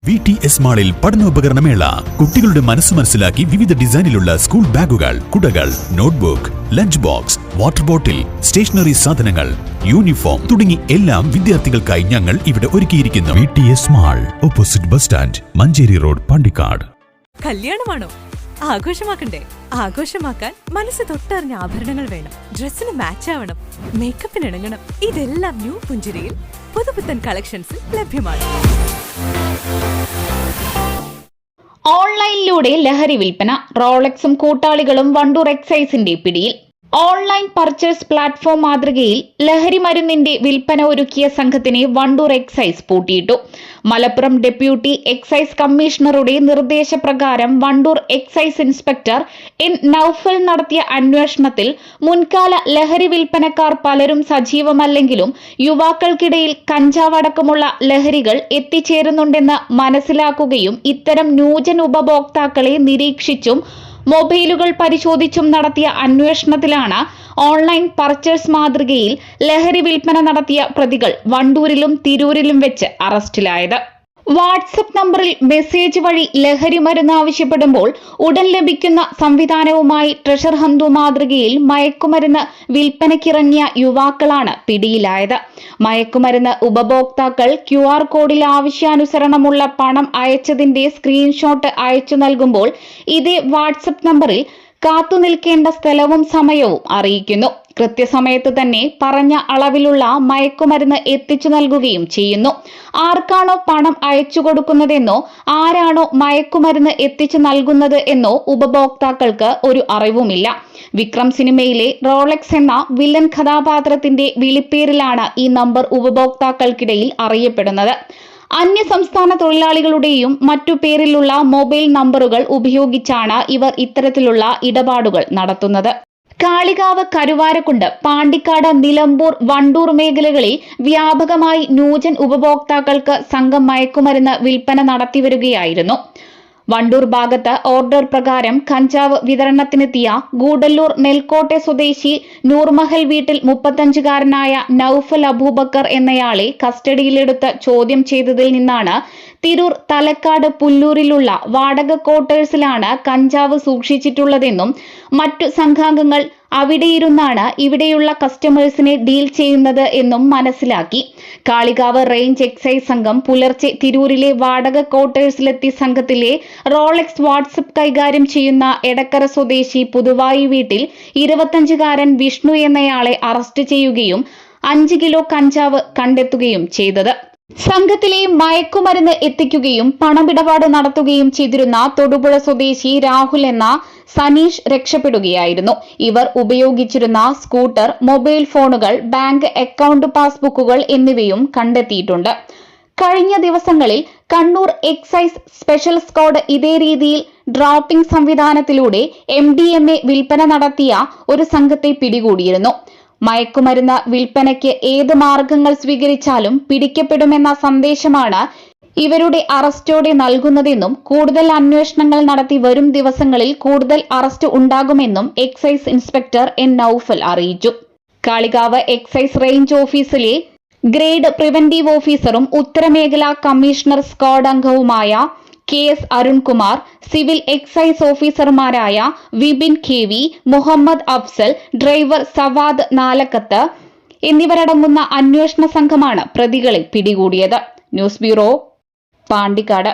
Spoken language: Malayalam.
VTS മാളിൽ പഠനോപകരണമേള. കുട്ടികളുടെ മനസ്സ് മനസ്സിലാക്കി വിവിധ ഡിസൈനിലുള്ള സ്കൂൾ ബാഗുകൾ, കുടകൾ, notebook, lunch box, water bottle, stationery സാധനങ്ങൾ, യൂണിഫോം തുടങ്ങി എല്ലാം വിദ്യാർത്ഥികൾക്കായി ഞങ്ങൾ ഇവിടെ ഒരുക്കിയിരിക്കുന്നു. VTS mall, opposite bus stand, Manjeri road, Pandikkad. കല്യാണമാണോ? ആഘോഷമാക്കണ്ടേ? ആഘോഷമാക്കാൻ മനസ്സ് തൊട്ടറിഞ്ഞ ആഭരണങ്ങൾ വേണം. ഡ്രസ്സിന് മാച്ച് ആവണം, മേക്കപ്പിന് ഇണങ്ങണം. ഇതെല്ലാം ന്യൂ പുഞ്ചിരിയിൽ പുതുപുത്തൻ കളക്ഷൻസിൽ ലഭ്യമാണ്. ഓൺലൈനിലൂടെ ലഹരി വിൽപ്പന. റോളക്സും കൂട്ടാളികളും വണ്ടൂർ എക്സൈസിന്റെ പിടിയിൽ. ഓൺലൈൻ പർച്ചേസ് പ്ലാറ്റ്ഫോം മാതൃകയിൽ ലഹരി മരുന്നിന്റെ വിൽപ്പന ഒരുക്കിയ സംഘത്തിനെ വണ്ടൂർ എക്സൈസ് പൂട്ടിയിട്ടു. മലപ്പുറം ഡെപ്യൂട്ടി എക്സൈസ് കമ്മീഷണറുടെ നിർദ്ദേശപ്രകാരം Wandoor excise inspector N Naufal നടത്തിയ അന്വേഷണത്തിൽ മുൻകാല ലഹരി വിൽപ്പനക്കാർ പലരും സജീവമല്ലെങ്കിലും യുവാക്കൾക്കിടയിൽ കഞ്ചാവ് അടക്കമുള്ള ലഹരികൾ എത്തിച്ചേരുന്നുണ്ടെന്ന് മനസ്സിലാക്കുകയും ഇത്തരം ന്യൂജൻ ഉപഭോക്താക്കളെ നിരീക്ഷിച്ചും മൊബൈലുകൾ പരിശോധിച്ചും നടത്തിയ അന്വേഷണത്തിലാണ് ഓൺലൈൻ പർച്ചേസ് മാതൃകയിൽ ലഹരി വിൽപ്പന നടത്തിയ പ്രതികൾ വണ്ടൂരിലും തിരൂരിലും വെച്ച് അറസ്റ്റിലായത്. വാട്സപ്പ് നമ്പറിൽ മെസ്സേജ് വഴി ലഹരി മരുന്ന് ആവശ്യപ്പെടുമ്പോൾ ഉടൻ ലഭിക്കുന്ന സംവിധാനവുമായി ട്രഷർ ഹന്തു മാതൃകയിൽ മയക്കുമരുന്ന് വിൽപ്പനയ്ക്കിറങ്ങിയ യുവാക്കളാണ് പിടിയിലായത്. മയക്കുമരുന്ന് ഉപഭോക്താക്കൾ QR കോഡിൽ ആവശ്യാനുസരണമുള്ള പണം അയച്ചതിന്റെ സ്ക്രീൻഷോട്ട് അയച്ചു നൽകുമ്പോൾ ഇതേ വാട്സപ്പ് നമ്പറിൽ കാത്തുനിൽക്കേണ്ട സ്ഥലവും സമയവും അറിയിക്കുന്നു. കൃത്യസമയത്ത് തന്നെ പറഞ്ഞ അളവിലുള്ള മയക്കുമരുന്ന് എത്തിച്ചു നൽകുകയും ചെയ്യുന്നു. ആർക്കാണോ പണം അയച്ചു കൊടുക്കുന്നതെന്നോ ആരാണോ മയക്കുമരുന്ന് എത്തിച്ചു നൽകുന്നത് എന്നോ ഉപഭോക്താക്കൾക്ക് ഒരു അറിവുമില്ല. വിക്രം സിനിമയിലെ റോളക്സ് എന്ന വില്ലൻ കഥാപാത്രത്തിന്റെ വിളിപ്പേരിലാണ് ഈ നമ്പർ ഉപഭോക്താക്കൾക്കിടയിൽ അറിയപ്പെടുന്നത്. അന്യസംസ്ഥാന തൊഴിലാളികളുടെയും മറ്റു പേരിലുള്ള മൊബൈൽ നമ്പറുകൾ ഉപയോഗിച്ചാണ് ഇവർ ഇത്തരത്തിലുള്ള ഇടപാടുകൾ നടത്തുന്നത്. കാളികാവ്, കരുവാരക്കുണ്ട്, പാണ്ടിക്കാട്, നിലമ്പൂർ, വണ്ടൂർ മേഖലകളിൽ വ്യാപകമായി ന്യൂജൻ ഉപഭോക്താക്കൾക്ക് സംഘം മയക്കുമരുന്ന് വിൽപ്പന നടത്തിവരികയായിരുന്നു. വണ്ടൂർ ഭാഗത്ത് ഓർഡർ പ്രകാരം കഞ്ചാവ് വിതരണത്തിനെത്തിയ ഗൂഡല്ലൂർ നെൽക്കോട്ടെ സ്വദേശി നൂർമഹൽ വീട്ടിൽ 35-കാരനായ നൌഫൽ അബൂബക്കർ എന്നയാളെ കസ്റ്റഡിയിലെടുത്ത് ചോദ്യം ചെയ്തതിൽ നിന്നാണ് തിരൂർ തലക്കാട് പുല്ലൂരിലുള്ള വാടക ക്വാർട്ടേഴ്സിലാണ് കഞ്ചാവ് സൂക്ഷിച്ചിട്ടുള്ളതെന്നും മറ്റു സംഘാംഗങ്ങൾ അവിടെയിരുന്നാണ് ഇവിടെയുള്ള കസ്റ്റമേഴ്സിനെ ഡീൽ ചെയ്യുന്നത് എന്നും മനസ്സിലാക്കി. കാളികാവ് റേഞ്ച് എക്സൈസ് സംഘം പുലർച്ചെ തിരൂരിലെ വാടക ക്വാർട്ടേഴ്സിലെത്തി സംഘത്തിലെ റോളക്സ് വാട്സപ്പ് കൈകാര്യം ചെയ്യുന്ന എടക്കര സ്വദേശി പുതുവായി വീട്ടിൽ 25-കാരൻ വിഷ്ണു എന്നയാളെ അറസ്റ്റ് ചെയ്യുകയും 5 കിലോ കഞ്ചാവ് കണ്ടെത്തുകയും ചെയ്തത്. സംഘത്തിലെ മയക്കുമരുന്ന് എത്തിക്കുകയും പണമിടപാട് നടത്തുകയും ചെയ്തിരുന്ന തൊടുപുഴ സ്വദേശി രാഹുൽ എന്ന സനീഷ് രക്ഷപ്പെടുകയായിരുന്നു. ഇവർ ഉപയോഗിച്ചിരുന്ന സ്കൂട്ടർ, മൊബൈൽ ഫോണുകൾ, ബാങ്ക് അക്കൗണ്ട് പാസ്ബുക്കുകൾ എന്നിവയും കണ്ടെത്തിയിട്ടുണ്ട്. കഴിഞ്ഞ ദിവസങ്ങളിൽ കണ്ണൂർ എക്സൈസ് സ്പെഷ്യൽ സ്ക്വാഡ് ഇതേ രീതിയിൽ ഡ്രോപ്പിംഗ് സംവിധാനത്തിലൂടെ MDMA വിൽപ്പന നടത്തിയ ഒരു സംഘത്തെ പിടികൂടിയിരുന്നു. മയക്കുമരുന്ന് വിൽപ്പനയ്ക്ക് ഏത് മാർഗങ്ങൾ സ്വീകരിച്ചാലും പിടിക്കപ്പെടുമെന്ന സന്ദേശമാണ് ഇവരുടെ അറസ്റ്റോടെ നൽകുന്നതെന്നും കൂടുതൽ അന്വേഷണങ്ങൾ നടത്തി വരും ദിവസങ്ങളിൽ കൂടുതൽ അറസ്റ്റ് ഉണ്ടാകുമെന്നും എക്സൈസ് ഇൻസ്പെക്ടർ എൻ നൌഫൽ അറിയിച്ചു. കാളികാവ് എക്സൈസ് റേഞ്ച് ഓഫീസിലെ ഗ്രേഡ് പ്രിവന്റീവ് ഓഫീസറും ഉത്തരമേഖലാ കമ്മീഷണർ സ്ക്വാഡ് അംഗവുമായ KS അരുൺകുമാർ, സിവിൽ എക്സൈസ് ഓഫീസർമാരായ വിപിൻ KV, മുഹമ്മദ് അഫ്സൽ, ഡ്രൈവർ സവാദ് നാലക്കത്ത് എന്നിവരടങ്ങുന്ന അന്വേഷണ സംഘമാണ് പ്രതികളെ പിടികൂടിയത്. News bureau, Pandikkad.